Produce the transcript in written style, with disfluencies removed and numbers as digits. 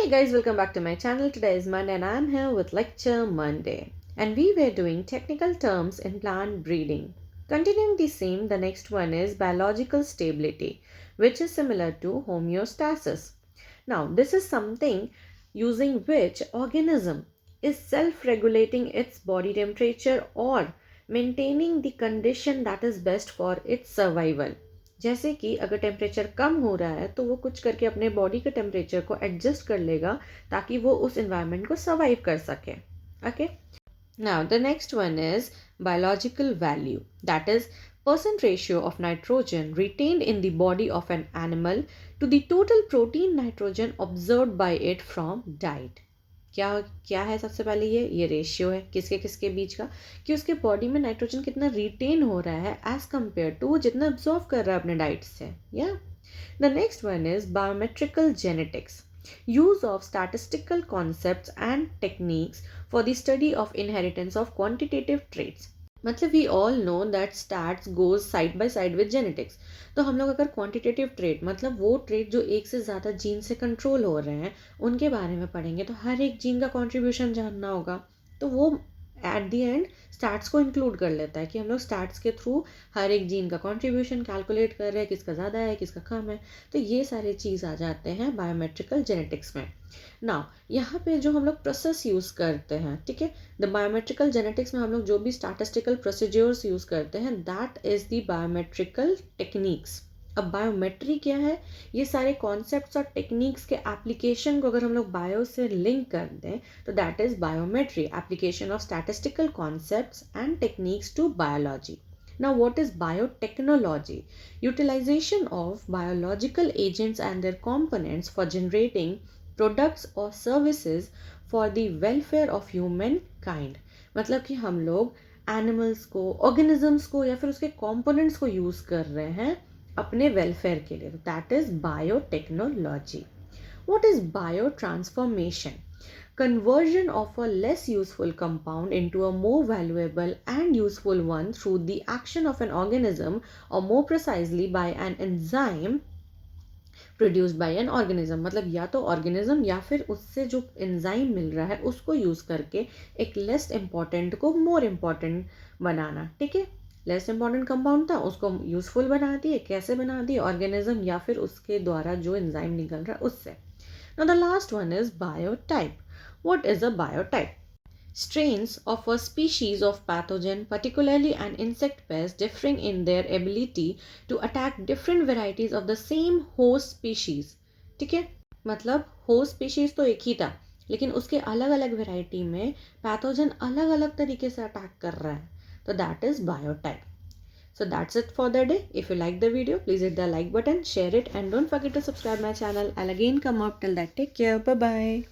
Hey guys, welcome back to my channel. Today is Monday and I'm here with Lecture Monday. And we were doing technical terms in plant breeding. Continuing the same, the next one is biological stability, which is similar to homeostasis. Now, this is something using which organism is self-regulating its body temperature or maintaining the condition that is best for its survival. जैसे कि अगर temperature कम हो रहा है तो वो कुछ करके अपने बॉडी के टेम्परेचर को एडजस्ट कर लेगा ताकि वो उस इन्वायरमेंट को सर्वाइव कर सके. Okay, now the next one is biological value, that is percent ratio of nitrogen retained in the body of an animal to the total protein nitrogen absorbed by it from diet. क्या क्या है? सबसे पहले ये ratio है किसके किसके बीच का, कि उसके बॉडी में नाइट्रोजन कितना रिटेन हो रहा है एज कम्पेयर टू वो जितना अब्जॉर्व कर रहा है अपने डाइट से. या the next one is biometrical genetics, use of statistical concepts and techniques for the study of inheritance of quantitative traits. मतलब we all know that stats goes side by side with genetics. तो हम लोग अगर quantitative trait मतलब वो trait जो एक से ज़्यादा जीन से कंट्रोल हो रहे हैं उनके बारे में पढ़ेंगे तो हर एक जीन का कंट्रीब्यूशन जानना होगा. तो वो एट द एंड स्टैट्स को इंक्लूड कर लेता है कि हम लोग स्टैट्स के थ्रू हर एक जीन का कंट्रीब्यूशन कैलकुलेट कर रहे हैं, किसका ज़्यादा है किसका कम है. तो ये सारे चीज़ आ जाते हैं बायोमेट्रिकल जेनेटिक्स में. नाउ यहाँ पे जो हम लोग प्रोसेस यूज़ करते हैं, ठीक है, द बायोमेट्रिकल जेनेटिक्स में हम लोग जो भी स्टैटिस्टिकल प्रोसीजर्स यूज़ करते हैं दैट इज़ द बायोमेट्रिकल टेक्निक्स. अब बायोमेट्री क्या है? ये सारे कॉन्सेप्ट्स और टेक्निक्स के एप्लीकेशन को अगर हम लोग बायो से लिंक कर दें तो that is biometry, application of statistical concepts and techniques to biology. Now, what is biotechnology? Utilization of biological agents and their components for generating products or services for the welfare of humankind. मतलब कि हम लोग animals को, organisms को या फिर उसके components को यूज़ कर रहे हैं अपने वेलफेयर के लिए. That is biotechnology. What is bio transformation? Conversion of a less useful compound into a more valuable and useful one through the action of an organism, or more precisely by an enzyme produced by an organism. मतलब या तो organism या फिर उससे जो enzyme मिल रहा है उसको यूज़ करके एक लेस इम्पॉर्टेंट को मोर इम्पॉर्टेंट बनाना. ठीक है, लेस इम्पॉर्टेंट कंपाउंड था उसको यूज़फुल बना दिए. कैसे बना दिए? ऑर्गेनिज्म या फिर उसके द्वारा जो एंजाइम निकल रहा है उससे. Now the last one is biotype. What is a biotype? Strains of a species of pathogen, particularly an insect pest, differing in their ability to attack different varieties of the same host species. ठीक है, मतलब host species तो एक ही था लेकिन उसके अलग अलग वेराइटी में पैथोजन अलग अलग तरीके से अटैक कर रहा है. तो that is biotype. So that's it for the day. If you like the video, please hit the like button, share it, and don't forget to subscribe my channel. I'll again come up. Till that, take care. Bye bye.